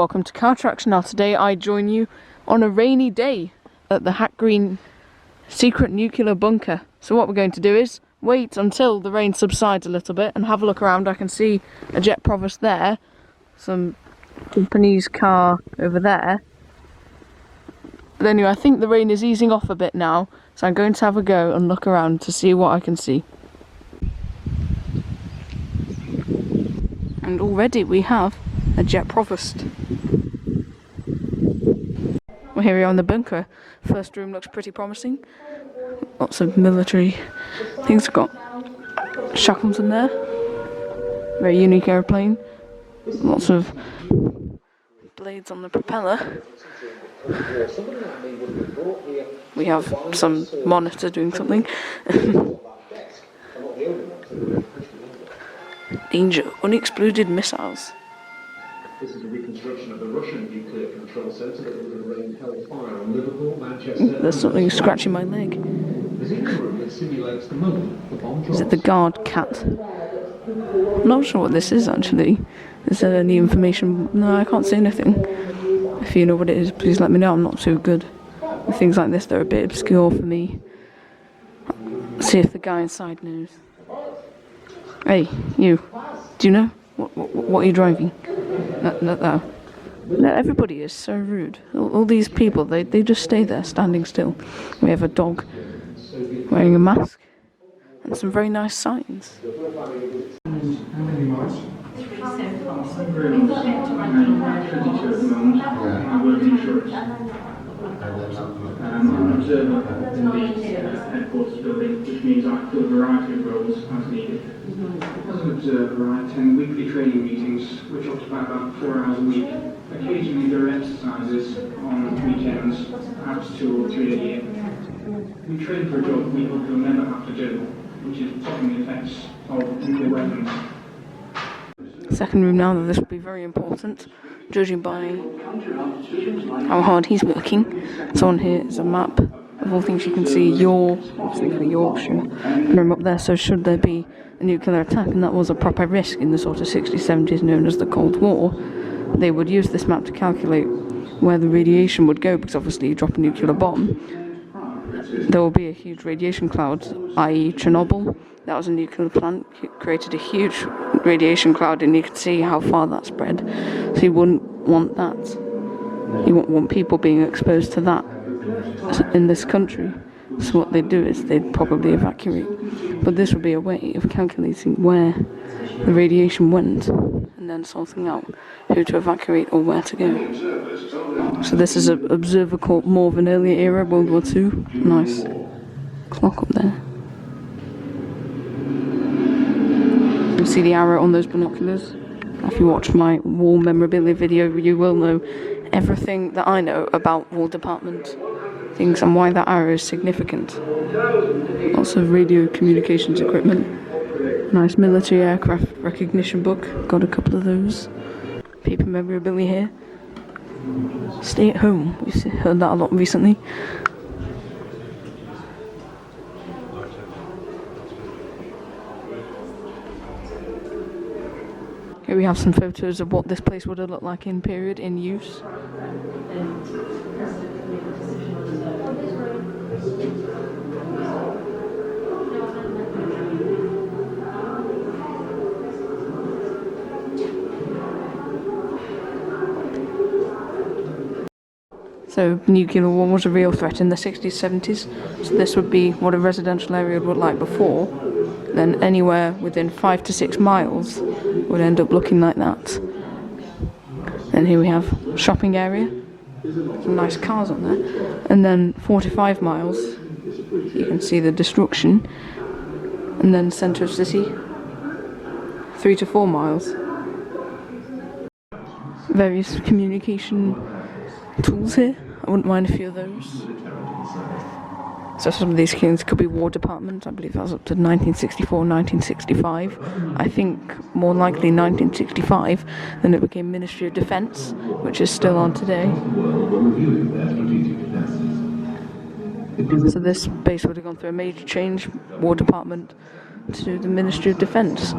welcome to Car Tracks. Now today I join you on a rainy day at the Hack Green secret nuclear bunker. So what we're going to do is wait until the rain subsides a little bit and have a look around. I can see a jet provost there, some Japanese car over there. But anyway, I think the rain is easing off a bit now, so I'm going to have a go and look around to see what I can see. And already we have a jet provost. Well, here we are in the bunker. First room looks pretty promising. Lots of military things. We've got Shackleton there. Very unique aeroplane. Lots of blades on the propeller. We have some monitor doing something. Danger, unexploded missiles. This is a reconstruction of the Russian nuclear control centre that would have rained hellfire on Liverpool, Manchester. There's something scratching my leg. There's a room that simulates the moment the bomb drops. Is it the guard cat? I'm not sure what this is actually. Is there any information? No, I can't say anything. If you know what it is, please let me know. I'm not too good with things like this. They're a bit obscure for me. Let's see if the guy inside knows. Hey, you. Do you know? What are you driving? No. Everybody is so rude. All these people, they just stay there standing still. We have a dog wearing a mask and some very nice signs. I'm an observer in the headquarters building, which means I fill a variety of roles as needed. As an observer, I attend weekly training meetings, which occupy about 4 hours a week. Occasionally there are exercises on weekends, perhaps 2 or 3 a year. We train for a job we hope we'll never have to do, which is stopping the effects of nuclear weapons. Second room now, this will be very important, judging by how hard he's working. So on here is a map of all things you can see. Obviously for Yorkshire, room up there. So should there be a nuclear attack, and that was a proper risk in the sort of 60s, 70s, known as the Cold War, they would use this map to calculate where the radiation would go, because obviously you drop a nuclear bomb, there will be a huge radiation cloud, i.e. Chernobyl. That was a nuclear plant, created a huge radiation cloud, and you could see how far that spread. So you wouldn't want that. You wouldn't want people being exposed to that in this country. So what they'd do is they'd probably evacuate. But this would be a way of calculating where the radiation went, and then sorting out who to evacuate or where to go. So this is an observer called more of an earlier era, World War II. Nice clock up there. You can see the arrow on those binoculars. If you watch my war memorabilia video, you will know everything that I know about War Department things and why that arrow is significant. Lots of radio communications equipment. Nice military aircraft recognition book. Got a couple of those. Paper memorabilia here. Stay at home. We've heard that a lot recently. Here we have some photos of what this place would have looked like in period, in use. So nuclear war was a real threat in the 60s, 70s. So this would be what a residential area would look like before. Then anywhere within 5 to 6 miles would end up looking like that. And here we have shopping area. Some nice cars on there. And then 45 miles, you can see the destruction. And then centre of city, 3 to 4 miles. Various communication tools here. I wouldn't mind a few of those. So some of these things could be War Department. I believe that was up to 1964, 1965. I think more likely 1965. Then it became Ministry of Defence, which is still on today. So this base would have gone through a major change, War Department to the Ministry of Defence.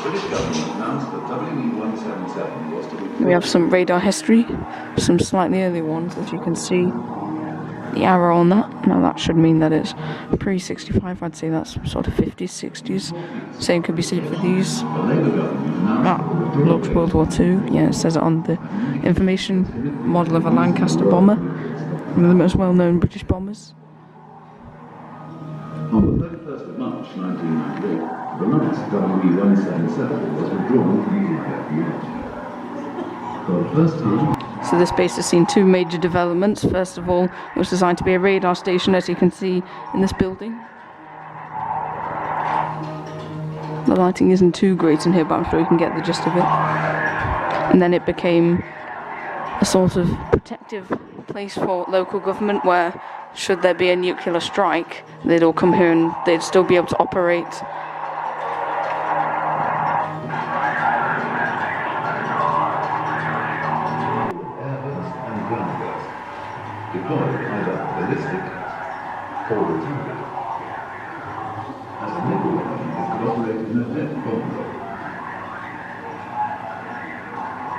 British government announced that WW177 was to be... We have some radar history, some slightly early ones, as you can see. The arrow on that, now that should mean that it's pre-65, I'd say that's sort of 50s, 60s. Same could be said for these. That looks World War II, yeah, it says it on the information model of a Lancaster bomber, one of the most well-known British bombers. On the 31st of March 1998, the last WW177 was withdrawn from the unit. For the first time... So this base has seen two major developments. First of all, it was designed to be a radar station, as you can see in this building. The lighting isn't too great in here, but I'm sure you can get the gist of it. And then it became a sort of protective place for local government where, should there be a nuclear strike, they'd all come here and they'd still be able to operate. Deployed either ballistic or the target. As a naval weapon, it could operate in a dead bomb zone.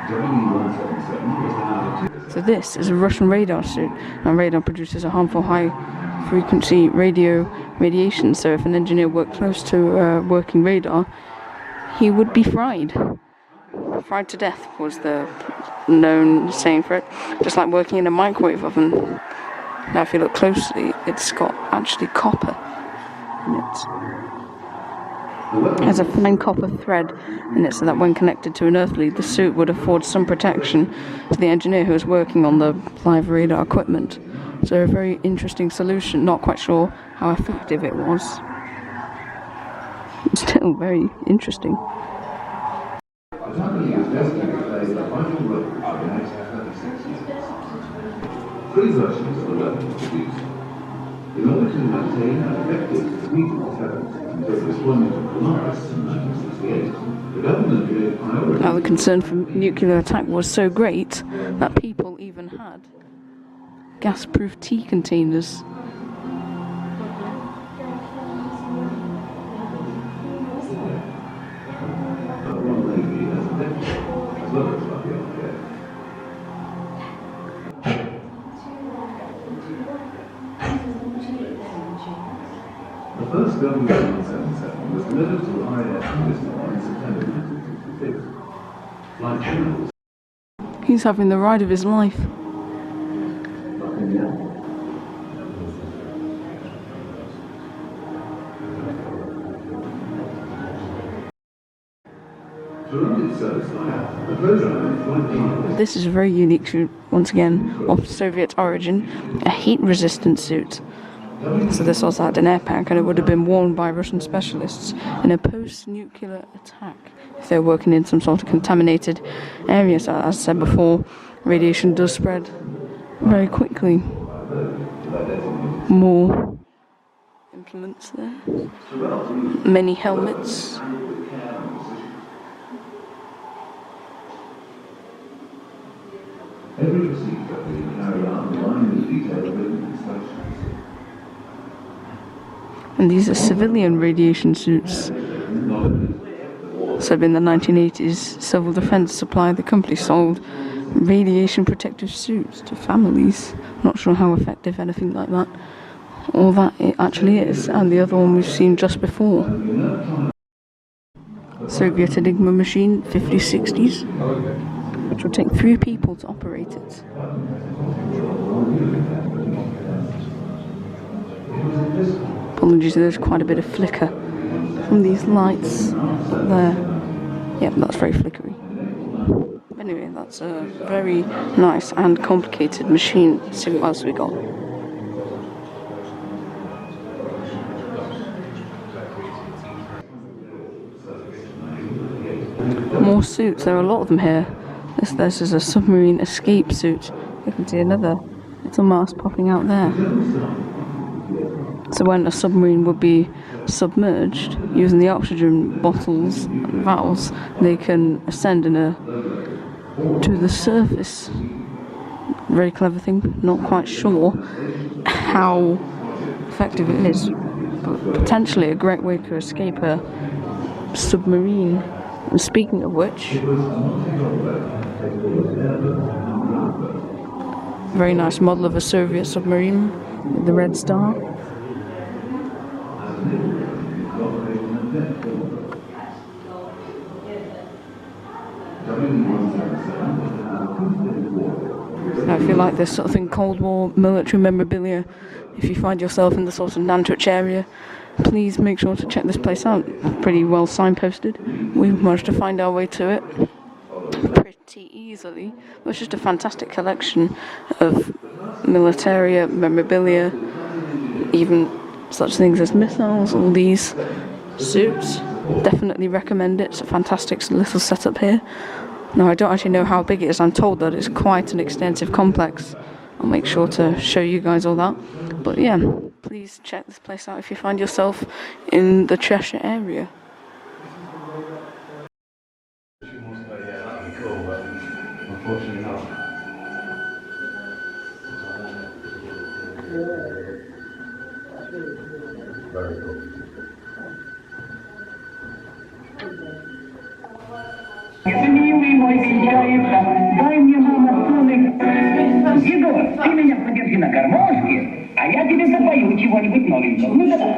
WW177 was the number 2. So this is a Russian radar suit, and radar produces a harmful high-frequency radiation, so if an engineer worked close to working radar, he would be fried. Fried to death was the known saying for it, just like working in a microwave oven. Now if you look closely, it's got actually copper in it. It has a fine copper thread in it, so that when connected to an earthly, the suit would afford some protection to the engineer who was working on the live radar equipment. So a very interesting solution, not quite sure how effective it was. Still very interesting. The company is destined to play a vital role for the next 36 years. 3 versions of the weapon were produced. In order to maintain an effective regional deterrent until the deployment of Polaris in 1968, the government gave priority... Now the concern for nuclear attack was so great that people even had gas-proof tea containers. The first WW177 was delivered to IAF in Lisbon in September 1966. Flight channels. He's having the ride of his life. This is a very unique suit, once again, of Soviet origin, a heat-resistant suit. So this also had an air pack, and it would have been worn by Russian specialists in a post-nuclear attack if they were working in some sort of contaminated area. So as I said before, radiation does spread very quickly. More implements there. Many helmets. Every procedure being carried out in line with detailed written instructions. And these are civilian radiation suits. So in the 1980s, Civil Defense Supply, the company, sold radiation protective suits to families. Not sure how effective anything like that, or that it actually is. And the other one we've seen just before. Soviet Enigma machine, 50s, 60s, which would take 3 people to operate it. Apologies, there's quite a bit of flicker from these lights there. Yep, that's very flickery. Anyway, that's a very nice and complicated machine. Let's see what else we got. More suits, there are a lot of them here. This is a submarine escape suit. You can see another little mask popping out there. So when a submarine would be submerged, using the oxygen bottles and valves, they can ascend to the surface. Very clever thing. Not quite sure how effective it is, but potentially a great way to escape a submarine. And speaking of which, very nice model of a Soviet submarine with the red star. Now, if you like this sort of thing, Cold War military memorabilia, if you find yourself in the sort of Nantwich area, please make sure to check this place out. Pretty well signposted. We've managed to find our way to it pretty easily. It's just a fantastic collection of militaria, memorabilia, even such things as missiles, all these suits. Definitely recommend it. It's a fantastic little setup here. Now, I don't actually know how big it is. I'm told that it's quite an extensive complex. I'll make sure to show you guys all that. But yeah, please check this place out if you find yourself in the Cheshire area. Unfortunately not. Very cool. Милый мой хозяйка, дай мне, мама, тонный. Егор, ты меня подержи на гармошке, а я тебе запою чего-нибудь новенького. Ну давай.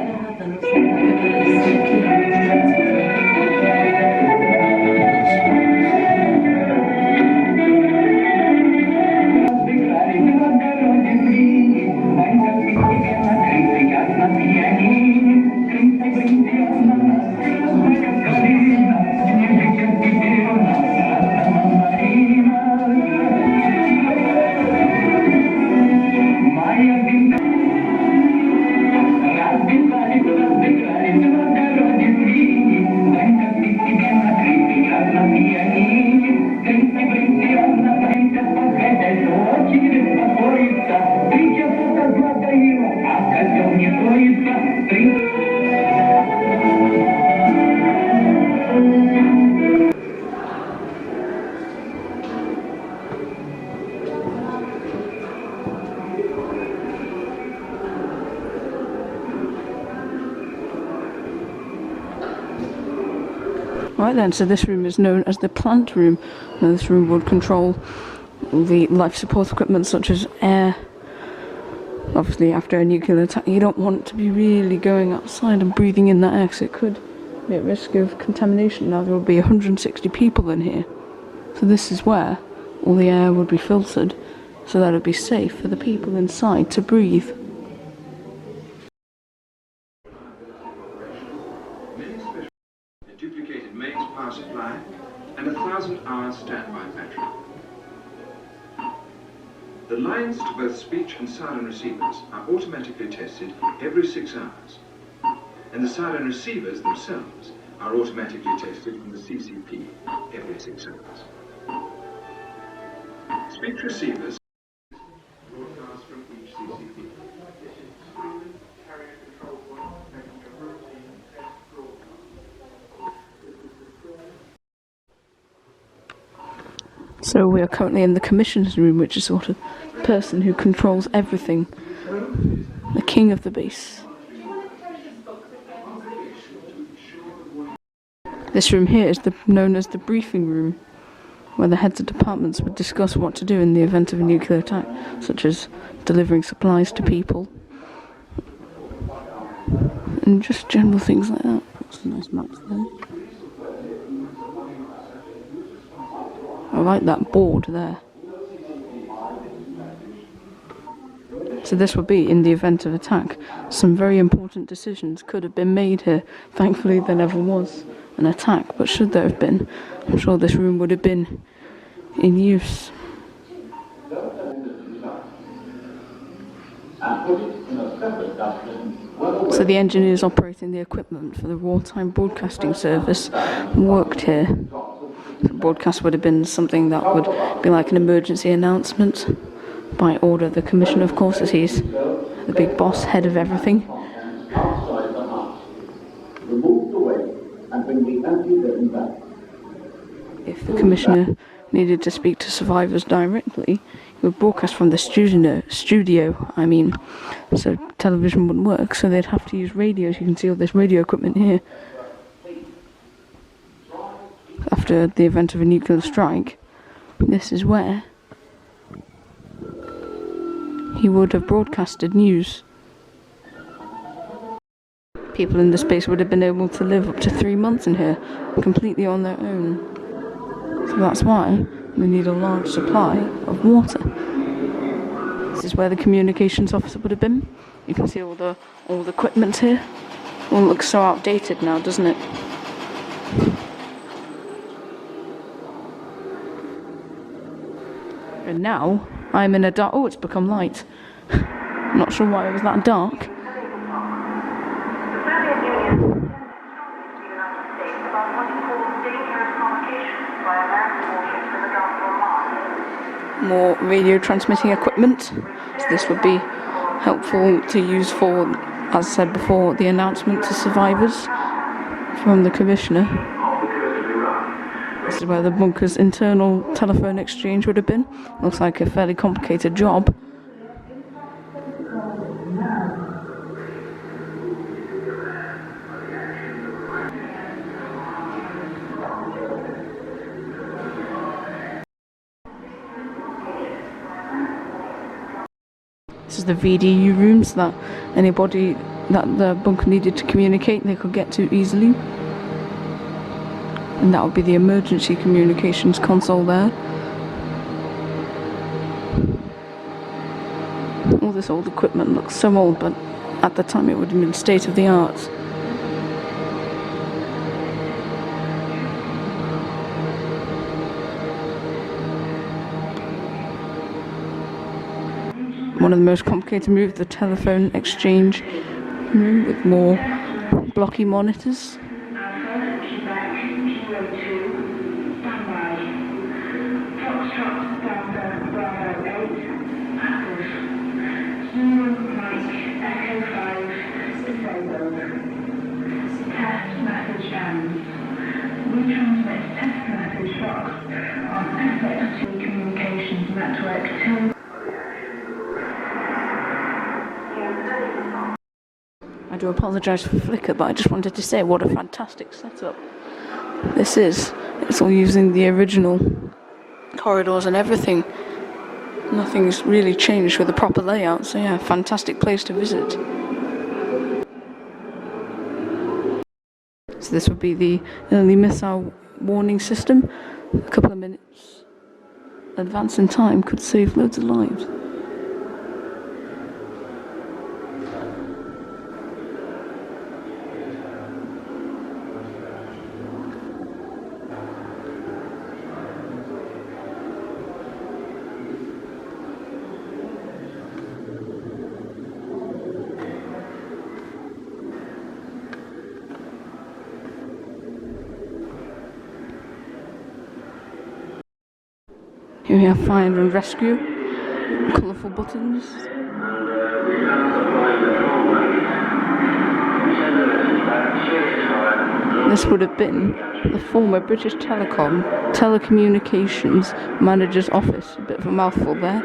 Right then, so this room is known as the plant room. Now, this room would control all the life support equipment such as air. Obviously, after a nuclear attack, you don't want to be really going outside and breathing in that air because it could be at risk of contamination. Now, there will be 160 people in here. So this is where all the air would be filtered so that it would be safe for the people inside to breathe. Duplicated mains power supply, and 1,000 hours standby battery. The lines to both speech and siren receivers are automatically tested every 6 hours, and the siren receivers themselves are automatically tested from the CCP every 6 hours. Speech receivers broadcast from each CCP. So we are currently in the commissioner's room, which is sort of the person who controls everything. The king of the base. This room here is known as the briefing room, where the heads of departments would discuss what to do in the event of a nuclear attack, such as delivering supplies to people, and just general things like that. That's a nice map there. I like that board there. So this would be in the event of attack. Some very important decisions could have been made here. Thankfully there never was an attack, but should there have been, I'm sure this room would have been in use. So the engineers operating the equipment for the wartime broadcasting service worked here. The broadcast would have been something that would be like an emergency announcement by order of the commissioner, of course, as he's the big boss, head of everything. If the commissioner needed to speak to survivors directly, he would broadcast from the studio, so television wouldn't work, so they'd have to use radios. You can see all this radio equipment here. after the event of a nuclear strike, this is where he would have broadcasted news. People in this base would have been able to live up to 3 months in here, completely on their own. So that's why we need a large supply of water. This is where the communications officer would have been. You can see all the equipment here. All looks so outdated now, doesn't it? And now I'm in a dark. Oh, it's become light. I'm not sure why it was that dark. More radio transmitting equipment. So this would be helpful to use for, as I said before, the announcement to survivors from the commissioner. This is where the bunker's internal telephone exchange would have been. Looks like a fairly complicated job. This is the VDU rooms that anybody that the bunker needed to communicate, they could get to easily. And that would be the emergency communications console there. All this old equipment looks so old, but at the time it would have been state of the art. One of the most complicated moves, the telephone exchange room with more blocky monitors. I do apologise for flicker, but I just wanted to say what a fantastic setup this is. It's all using the original corridors and everything. Nothing's really changed with the proper layout, so yeah, fantastic place to visit. So this would be the early missile warning system. A couple of minutes advance in time could save loads of lives. Here we have find and rescue, colourful buttons. This would have been the former British Telecommunications Manager's Office. A bit of a mouthful there.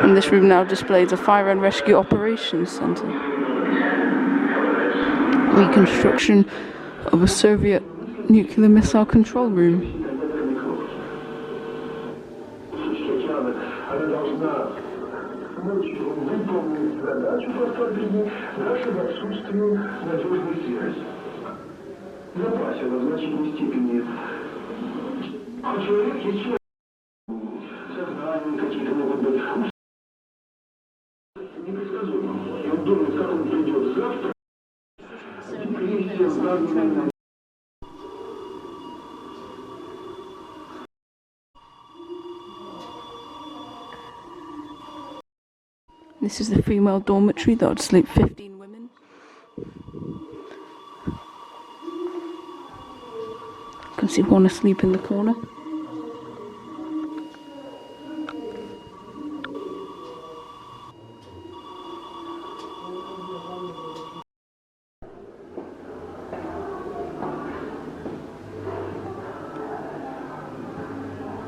And this room now displays a Fire and Rescue Operations Centre. Reconstruction of a Soviet nuclear missile control room. This is the female dormitory that would sleep 15 women. You can see one asleep in the corner.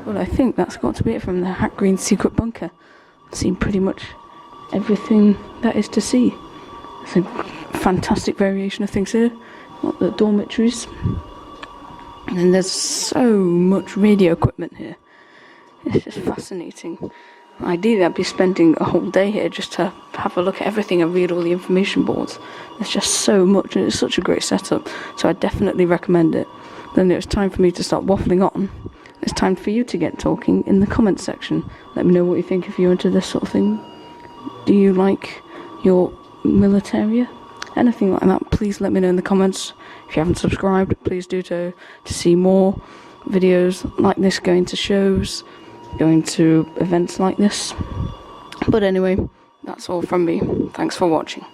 Well, I think that's got to be it from the Hack Green secret bunker. I've seen pretty much everything that is to see. It's a fantastic variation of things here. Got the dormitories. And then there's so much radio equipment here. It's just fascinating. Ideally, I'd be spending a whole day here just to have a look at everything and read all the information boards. There's just so much, and it's such a great setup, so I definitely recommend it. Then it's time for me to start waffling on. It's time for you to get talking in the comments section. Let me know what you think if you're into this sort of thing. Do you like your militaria? Anything like that, please let me know in the comments. If you haven't subscribed, please do to see more videos like this, going to shows, going to events like this. But anyway, that's all from me. Thanks for watching.